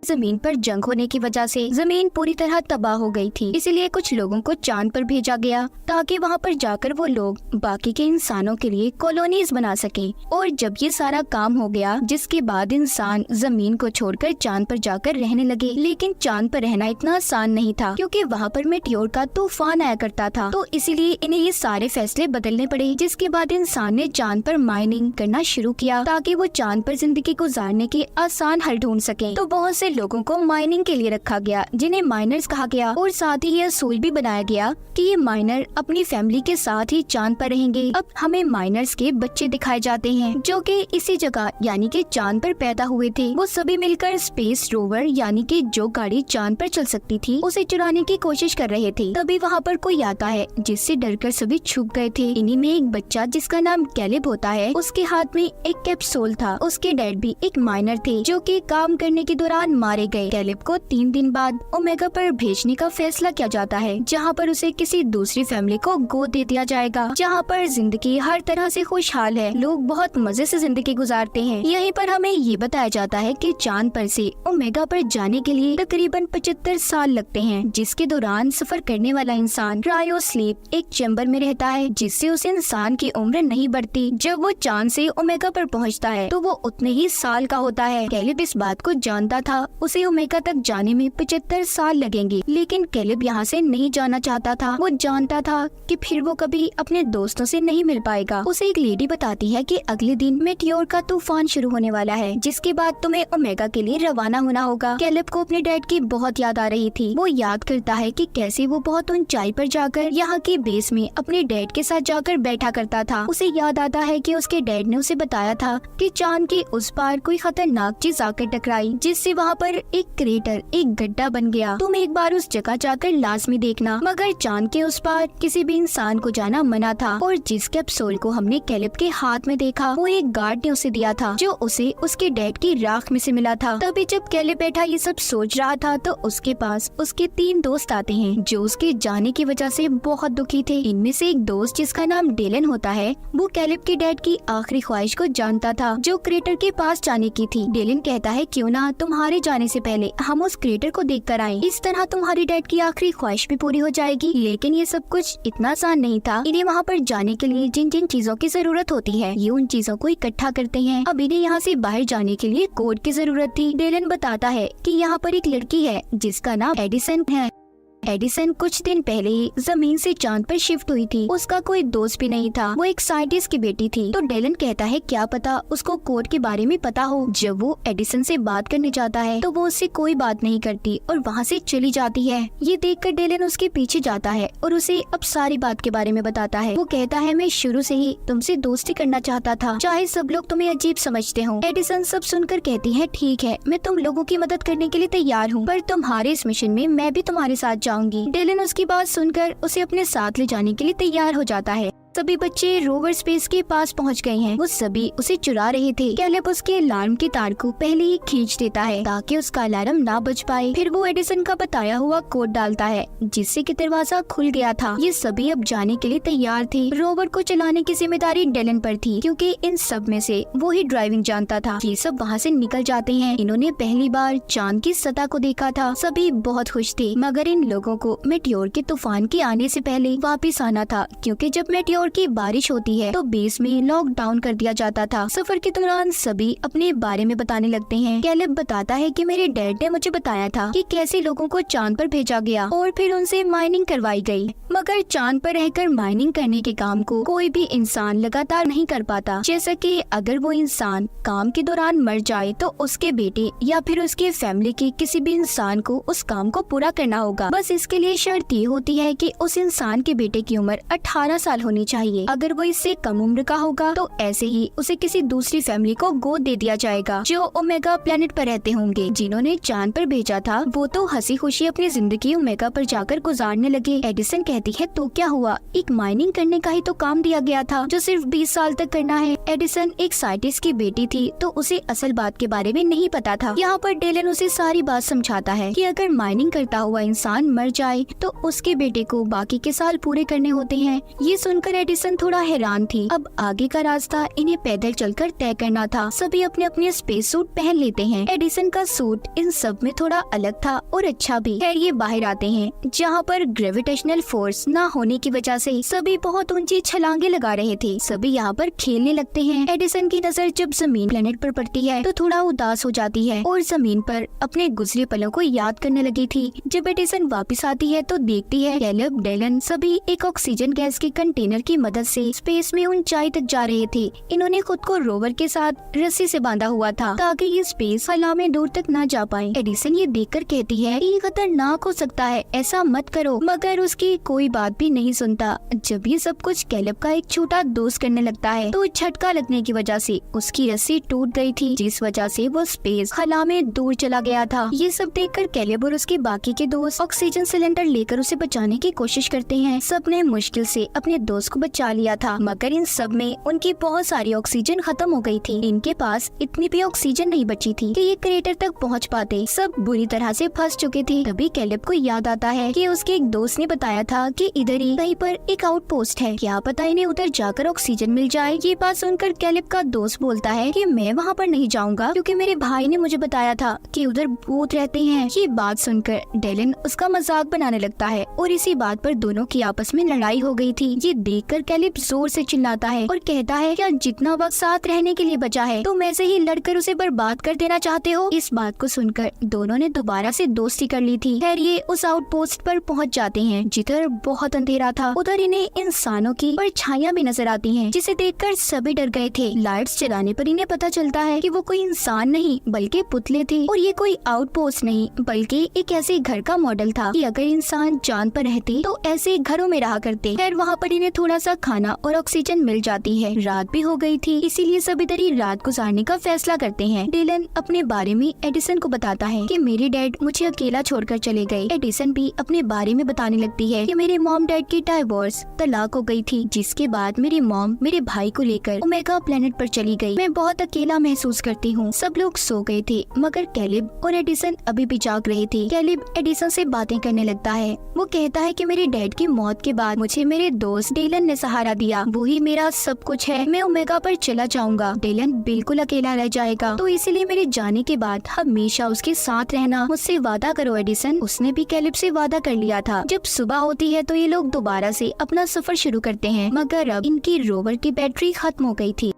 जमीन पर जंग होने की वजह से जमीन पूरी तरह तबाह हो गई थी। इसीलिए कुछ लोगों को चांद पर भेजा गया ताकि वहां पर जाकर वो लोग बाकी के इंसानों के लिए कॉलोनीज बना सके। और जब ये सारा काम हो गया, जिसके बाद इंसान जमीन को छोड़कर चांद पर जाकर रहने लगे। लेकिन चांद पर रहना इतना आसान नहीं था, क्योंकि वहाँ पर मेटियोर का तूफान आया करता था। तो इसीलिए इन्हें ये सारे फैसले बदलने पड़े। जिसके बाद इंसान ने चांद पर माइनिंग करना शुरू किया ताकि वो चांद पर जिंदगी गुजारने के आसान हल ढूंढ सके। तो बहुत से लोगों को माइनिंग के लिए रखा गया, जिन्हें माइनर्स कहा गया। और साथ ही यह असूल भी बनाया गया कि ये माइनर अपनी फैमिली के साथ ही चांद पर रहेंगे। अब हमें माइनर्स के बच्चे दिखाए जाते हैं, जो कि इसी जगह यानी कि चांद पर पैदा हुए थे। वो सभी मिलकर स्पेस रोवर यानी कि जो गाड़ी चांद पर चल सकती थी, उसे चुराने की कोशिश कर रहे थे। तभी वहाँ पर कोई आता है, जिससे डरकर सभी छुप गए थे। इन्हीं में एक बच्चा जिसका नाम कैलिब होता है, उसके हाथ में एक कैप्सूल था। उसके डैड भी एक माइनर थे, जो कि काम करने के दौरान मारे गए। कैलिब को 3 दिन बाद ओमेगा पर भेजने का फैसला किया जाता है, जहाँ पर उसे किसी दूसरी फैमिली को गोद दे दिया जाएगा, जहाँ पर जिंदगी हर तरह से खुशहाल है। लोग बहुत मजे से जिंदगी गुजारते हैं। यहीं पर हमें ये बताया जाता है कि चांद पर से ओमेगा पर जाने के लिए तकरीबन 75 साल लगते हैं, जिसके दौरान सफर करने वाला इंसान क्रायो स्लीप एक चैम्बर में रहता है, जिससे उस इंसान की उम्र नहीं बढ़ती। जब वो चांद से ओमेगा पर पहुंचता है तो वो उतने ही साल का होता है। कैलिब इस बात को जानता था, उसे ओमेगा तक जाने में 75 साल लगेंगे। लेकिन कैलिब यहाँ से नहीं जाना चाहता था। वो जानता था कि फिर वो कभी अपने दोस्तों से नहीं मिल पाएगा। उसे एक लेडी बताती है कि अगले दिन मेटियोर का तूफान शुरू होने वाला है, जिसके बाद तुम्हें ओमेगा के लिए रवाना होना होगा। कैलिब को अपने डैड की बहुत याद आ रही थी। वो याद करता है कि कैसे वो बहुत ऊंचाई पर जाकर यहाँ की बेस में अपने डैड के साथ जाकर बैठा करता था। उसे याद आता है कि उसके डैड ने उसे बताया था कि चांद के उस पार कोई खतरनाक चीज आकर टकराई, जिससे वहाँ पर एक क्रेटर, एक गड्ढा बन गया। तुम एक बार उस जगह जाकर लाजमी देखना। मगर चांद के उस पार किसी भी इंसान को जाना मना था। और जिस कैप्सूल को हमने कैलिब के हाथ में देखा, वो एक गार्ड ने उसे दिया था, जो उसे उसके डैड की राख में से मिला था। तभी जब कैलिब बैठा ये सब सोच रहा था, तो उसके पास उसके 3 दोस्त आते हैं, जो उसके जाने की वजह से बहुत दुखी थे। इनमें से एक दोस्त जिसका नाम डेलन होता है, वो कैलिब के डैड की आखिरी ख्वाहिश को जानता था, जो क्रेटर के पास जाने की थी। डेलन कहता है, क्यों ना तुम्हारे जाने से पहले हम उस क्रेटर को देख कर आए, इस तरह तुम्हारे डैड की आखिरी ख्वाहिश भी पूरी हो जाएगी। लेकिन ये सब कुछ इतना आसान नहीं था। इन्हें वहाँ पर जाने के लिए जिन जिन चीजों की जरूरत होती है, ये उन चीजों को इकट्ठा करते हैं। अब इन्हें यहाँ से बाहर जाने के लिए कोड की जरूरत थी। डेलन बताता है कि यहाँ पर एक लड़की है जिसका नाम एडिसन है। एडिसन कुछ दिन पहले ही जमीन से चांद पर शिफ्ट हुई थी। उसका कोई दोस्त भी नहीं था। वो एक साइंटिस्ट की बेटी थी। तो डेलन कहता है, क्या पता उसको कोड के बारे में पता हो। जब वो एडिसन से बात करने जाता है तो वो उससे कोई बात नहीं करती और वहाँ से चली जाती है। ये देखकर डेलन उसके पीछे जाता है और उसे अब सारी बात के बारे में बताता है। वो कहता है, मैं शुरू से ही तुमसे दोस्ती करना चाहता था, चाहे सब लोग तुम्हें अजीब समझते हो। एडिसन सब सुनकर कहती है, ठीक है, मैं तुम लोगों की मदद करने के लिए तैयार हूँ, पर तुम्हारे इस मिशन में मैं भी तुम्हारे साथ जाऊंगी। डेलन उसकी बात सुनकर उसे अपने साथ ले जाने के लिए तैयार हो जाता है। सभी बच्चे रोवर स्पेस के पास पहुंच गए हैं। वो सभी उसे चुरा रहे थे। कैलिब उसके अलार्म की तार को पहले ही खींच देता है ताकि उसका अलार्म ना बज पाए। फिर वो एडिसन का बताया हुआ कोड डालता है, जिससे कि दरवाजा खुल गया था। ये सभी अब जाने के लिए तैयार थे। रोवर को चलाने की जिम्मेदारी डेलन पर थी, क्योंकि इन सब में से वो ही ड्राइविंग जानता था। ये सब वहाँ से निकल जाते हैं। इन्होंने पहली बार चांद की सतह को देखा था। सभी बहुत खुश थे, मगर इन लोगों को मेटियोर के तूफान के आने से पहले वापिस आना था, क्योंकि जब मेटियोर की बारिश होती है तो बेस में लॉकडाउन कर दिया जाता था। सफर के दौरान सभी अपने बारे में बताने लगते हैं। कैलिब बताता है कि मेरे डैड ने मुझे बताया था कि कैसे लोगों को चांद पर भेजा गया और फिर उनसे माइनिंग करवाई गई। मगर चांद पर रहकर माइनिंग करने के काम को कोई भी इंसान लगातार नहीं कर पाता। जैसा कि अगर वो इंसान काम के दौरान मर जाए तो उसके बेटे या फिर उसके फैमिली के किसी भी इंसान को उस काम को पूरा करना होगा। बस इसके लिए शर्त ये होती है कि उस इंसान के बेटे की उम्र 18 साल होनी चाहिए। अगर वो इससे कम उम्र का होगा तो ऐसे ही उसे किसी दूसरी फैमिली को गोद दे दिया जाएगा, जो ओमेगा प्लेनेट पर रहते होंगे। जिन्होंने चांद पर भेजा था वो तो हंसी खुशी अपनी जिंदगी ओमेगा पर जाकर गुजारने लगे। एडिसन कहती है, तो क्या हुआ, एक माइनिंग करने का ही तो काम दिया गया था जो सिर्फ 20 साल तक करना है। एडिसन एक साइंटिस्ट की बेटी थी, तो उसे असल बात के बारे में नहीं पता था। यहाँ पर डेलन उसे सारी बात समझाता है कि अगर माइनिंग करता हुआ इंसान मर जाए तो उसके बेटे को बाकी के साल पूरे करने होते हैं। ये सुनकर एडिसन थोड़ा हैरान थी। अब आगे का रास्ता इन्हें पैदल चलकर तय करना था। सभी अपने अपने स्पेस सूट पहन लेते हैं। एडिसन का सूट इन सब में थोड़ा अलग था और अच्छा भी। खैर ये बाहर आते हैं जहाँ पर ग्रेविटेशनल फोर्स ना होने की वजह से सभी बहुत ऊंची छलांगे लगा रहे थे। सभी यहाँ पर खेलने लगते हैं। एडिसन की नजर जब जमीन प्लेनेट पर पड़ती है तो थोड़ा उदास हो जाती है और जमीन पर अपने गुजरे पलों को याद करने लगी थी। जब एडिसन वापस आती है तो देखती है कैलेब, डेलन सभी एक ऑक्सीजन गैस के कंटेनर की मदद से स्पेस में ऊंचाई तक जा रहे थे। इन्होंने खुद को रोवर के साथ रस्सी से बांधा हुआ था ताकि ये स्पेस खला में दूर तक न जा पाए। एडिसन ये देखकर कहती है ये खतरनाक हो सकता है, ऐसा मत करो, मगर उसकी कोई बात भी नहीं सुनता। जब ये सब कुछ कैलेब का एक छोटा दोस्त करने लगता है तो झटका लगने की वजह से उसकी रस्सी टूट गई थी, जिस वजह से वो स्पेस खला में दूर चला गया था। ये सब देखकर कैलेब और उसके बाकी के दोस्त ऑक्सीजन सिलेंडर लेकर उसे बचाने की कोशिश करते हैं। सबने मुश्किल से अपने दोस्त को बचा लिया था, मगर इन सब में उनकी बहुत सारी ऑक्सीजन खत्म हो गई थी। इनके पास इतनी भी ऑक्सीजन नहीं बची थी कि ये क्रेटर तक पहुंच पाते। सब बुरी तरह से फंस चुके थे। तभी कैलेब को याद आता है कि उसके एक दोस्त ने बताया था कि इधर ही कहीं पर एक आउटपोस्ट है, क्या पता इन्हें उधर जाकर ऑक्सीजन मिल जाए। ये बात सुनकर कैलेब का दोस्त बोलता है कि मैं वहाँ पर नहीं जाऊँगा क्योंकि मेरे भाई ने मुझे बताया था कि उधर भूत रहते हैं। ये बात सुनकर डेलन उसका मजाक बनाने लगता है और इसी बात पर दोनों की आपस में लड़ाई हो गई थी। ये देखकर कैलेब जोर से चिल्लाता है और कहता है क्या जितना वक्त साथ रहने के लिए बचा है तुम ऐसे ही लड़कर उसे बर्बाद कर देना चाहते हो। इस बात को सुनकर दोनों ने दोबारा से दोस्ती कर ली थी। खैर ये उस आउटपोस्ट पर पहुंच जाते हैं जिधर बहुत अंधेरा था। उधर इन्हें इंसानों की परछाइयां भी नजर आती हैं, जिसे देखकर सभी डर गए थे। लाइट्स जलाने पर इन्हें पता चलता है कि वो कोई इंसान नहीं बल्कि पुतले थे और ये कोई आउटपोस्ट नहीं बल्कि एक ऐसे घर का मॉडल था कि अगर इंसान चांद पर रहते तो ऐसे घरों में रहा करते। खैर वहाँ पर इन्हें थोड़ा सा खाना और ऑक्सीजन मिल जाती है। रात भी हो गई थी, इसीलिए सभी इधर ही रात गुजारने का फैसला करते हैं। डेलन अपने बारे में एडिसन को बताता है कि मेरे डैड मुझे अकेला छोड़कर चले गए। एडिसन भी अपने बारे में बताने लगती है कि मेरे मॉम डैड की डाइवोर्स तलाक हो गई थी, जिसके बाद मेरी मॉम मेरे भाई को लेकर ओमेगा प्लेनेट पर चली गई। मैं बहुत अकेला महसूस करती हूँ। सब लोग सो गए थे मगर कैलेब और एडिसन अभी भी जाग रहे थे। कैलेब एडिसन से बातें करने लगता है। वो कहता है कि मेरे डैड की मौत के बाद मुझे मेरे दोस्त डेलन ने सहारा दिया, वो ही मेरा सब कुछ है। मैं ओमेगा पर चला जाऊंगा, डेलन बिल्कुल अकेला रह जाएगा, तो इसीलिए मेरे जाने के बाद हमेशा उसके साथ रहना। मुझसे वादा करो एडिसन। उसने भी कैलेब से वादा कर लिया था। जब सुबह होती है तो ये लोग दोबारा से अपना सफर शुरू करते हैं, मगर अब इनकी रोवर की बैटरी खत्म हो गई थी।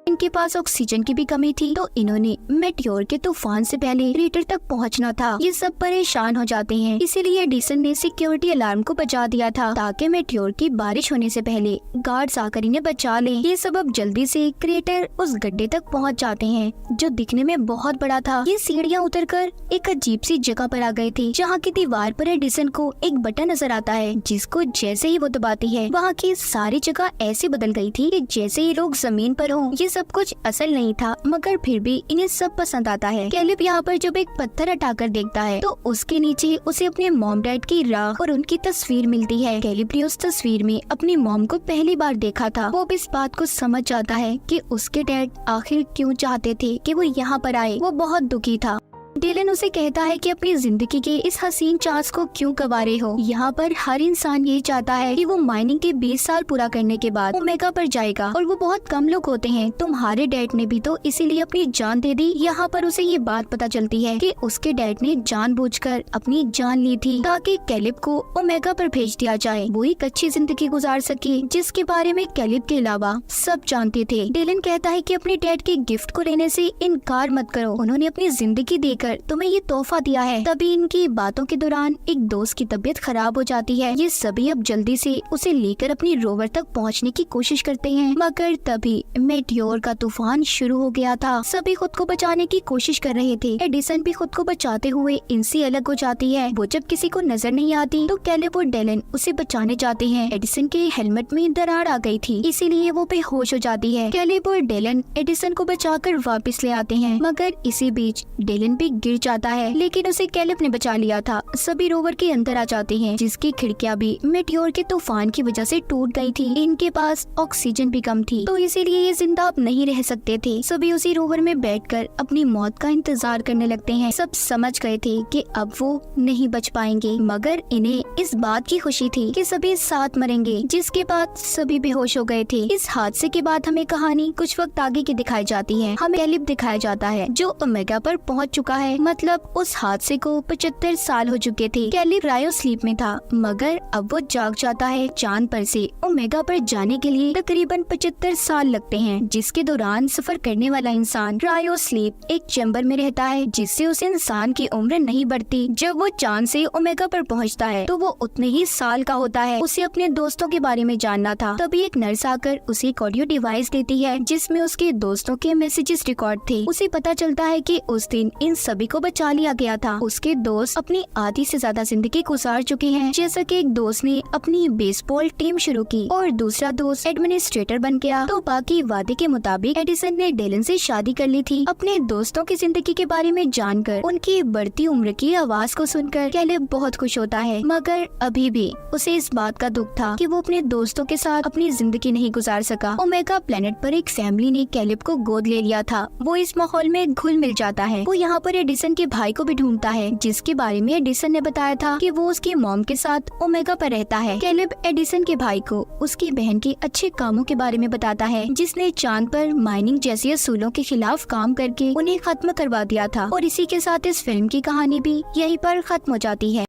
इनके पास ऑक्सीजन की भी कमी थी, तो इन्होंने मेटियोर के तूफान से पहले क्रेटर तक पहुंचना था। ये सब परेशान हो जाते हैं, इसीलिए एडिसन ने सिक्योरिटी अलार्म को बजा दिया था ताकि मेटियोर की बारिश होने से पहले गार्ड्स आकर इन्हें बचा लें। ये सब अब जल्दी से क्रेटर उस गड्ढे तक पहुंच जाते हैं जो दिखने में बहुत बड़ा था। ये सीढ़ियाँ उतरकर एक अजीब सी जगह पर आ गए थे, जहाँ की दीवार पर एडिसन को एक बटन नजर आता है, जिसको जैसे ही वो दबाती है वहाँ की सारी जगह ऐसे बदल गई थी कि जैसे ही लोग जमीन पर हों। ये सब कुछ असल नहीं था, मगर फिर भी इन्हें सब पसंद आता है। कैलेब यहाँ पर जब एक पत्थर हटाकर देखता है तो उसके नीचे उसे अपने मॉम डैड की राख और उनकी तस्वीर मिलती है। कैलेब ने उस तस्वीर में अपनी मॉम को पहली बार देखा था। वो इस बात को समझ जाता है कि उसके डैड आखिर क्यों चाहते थे कि वो यहाँ पर आए। वो बहुत दुखी था। डेलन उसे कहता है कि अपनी जिंदगी के इस हसीन चांस को क्यों गंवारे हो। यहाँ पर हर इंसान यही चाहता है कि वो माइनिंग के 20 साल पूरा करने के बाद ओमेगा पर जाएगा, और वो बहुत कम लोग होते हैं। तुम्हारे डैड ने भी तो इसीलिए अपनी जान दे दी। यहाँ पर उसे ये बात पता चलती है कि उसके डैड ने जानबूझकर अपनी जान ली थी ताकि कैलेब को ओमेगा पर भेज दिया जाए, वो एक अच्छी जिंदगी गुजार सके, जिसके बारे में कैलेब के अलावा सब जानते थे। डेलन कहता है कि अपने डैड के गिफ्ट को लेने से इनकार मत करो, उन्होंने अपनी जिंदगी देकर तुम्हें ये तोहफा दिया है। तभी इनकी बातों के दौरान एक दोस्त की तबीयत खराब हो जाती है। ये सभी अब जल्दी से उसे लेकर अपनी रोवर तक पहुंचने की कोशिश करते हैं, मगर तभी मेटियोर का तूफान शुरू हो गया था। सभी खुद को बचाने की कोशिश कर रहे थे। एडिसन भी खुद को बचाते हुए इनसे अलग हो जाती है। वो जब किसी को नजर नहीं आती तो कैलेब और डेलन उसे बचाने जाते हैं। एडिसन के हेलमेट में दरार आ गई थी, इसीलिए वो बेहोश हो जाती है। कैलेब और डेलन एडिसन को बचाकर वापस ले आते हैं, मगर इसी बीच डेलन भी गिर जाता है, लेकिन उसे कैलिब ने बचा लिया था। सभी रोवर के अंदर आ जाते हैं, जिसकी खिड़कियां भी मेटियोर के तूफान की वजह से टूट गई थी। इनके पास ऑक्सीजन भी कम थी, तो इसीलिए ये जिंदा अब नहीं रह सकते थे। सभी उसी रोवर में बैठकर अपनी मौत का इंतजार करने लगते हैं। सब समझ गए थे कि अब वो नहीं बच पाएंगे, मगर इन्हें इस बात की खुशी थी कि सभी साथ मरेंगे, जिसके बाद सभी बेहोश हो गए थे। इस हादसे के बाद हमें कहानी कुछ वक्त आगे की दिखाई जाती है। हमें कैलिब दिखाया जाता है जो ओमेगा पर पहुंच चुका है, मतलब उस हादसे को 75 साल हो चुके थे। कैलिब क्रायो स्लीप में था, मगर अब वो जाग जाता है। चांद पर से ओमेगा पर जाने के लिए तकरीबन 75 साल लगते हैं, जिसके दौरान सफर करने वाला इंसान क्रायो स्लीप एक चैम्बर में रहता है, जिससे उस इंसान की उम्र नहीं बढ़ती। जब वो चांद से ओमेगा पर पहुंचता है तो वो उतने ही साल का होता है। उसे अपने दोस्तों के बारे में जानना था, तभी एक नर्स आकर उसे एक ऑडियो डिवाइस देती है, जिसमें उसके दोस्तों के मैसेजेस रिकॉर्ड थे। उसे पता चलता है कि उस दिन इन सभी को बचा लिया गया था। उसके दोस्त अपनी आधी से ज्यादा जिंदगी गुजार चुके हैं। जैसा कि एक दोस्त ने अपनी बेसबॉल टीम शुरू की और दूसरा दोस्त एडमिनिस्ट्रेटर बन गया, तो बाकी वादे के मुताबिक एडिसन ने डेलन से शादी कर ली थी। अपने दोस्तों की जिंदगी के बारे में जानकर, उनकी बढ़ती उम्र की आवाज को सुनकर कैलिब बहुत खुश होता है, मगर अभी भी उसे इस बात का दुख था कि वो अपने दोस्तों के साथ अपनी जिंदगी नहीं गुजार सका। ओमेगा प्लेनेट पर एक फैमिली ने कैलिब को गोद ले लिया था। वो इस माहौल में घुल मिल जाता है। वो यहाँ पर एडिसन के भाई को भी ढूंढता है, जिसके बारे में एडिसन ने बताया था कि वो उसकी मॉम के साथ ओमेगा पर रहता है। कैलिब एडिसन के भाई को उसकी बहन के अच्छे कामों के बारे में बताता है, जिसने चांद पर माइनिंग जैसी असूलों के खिलाफ काम करके उन्हें खत्म करवा दिया था। और इसी के साथ इस फिल्म की कहानी भी यहीं पर खत्म हो जाती है।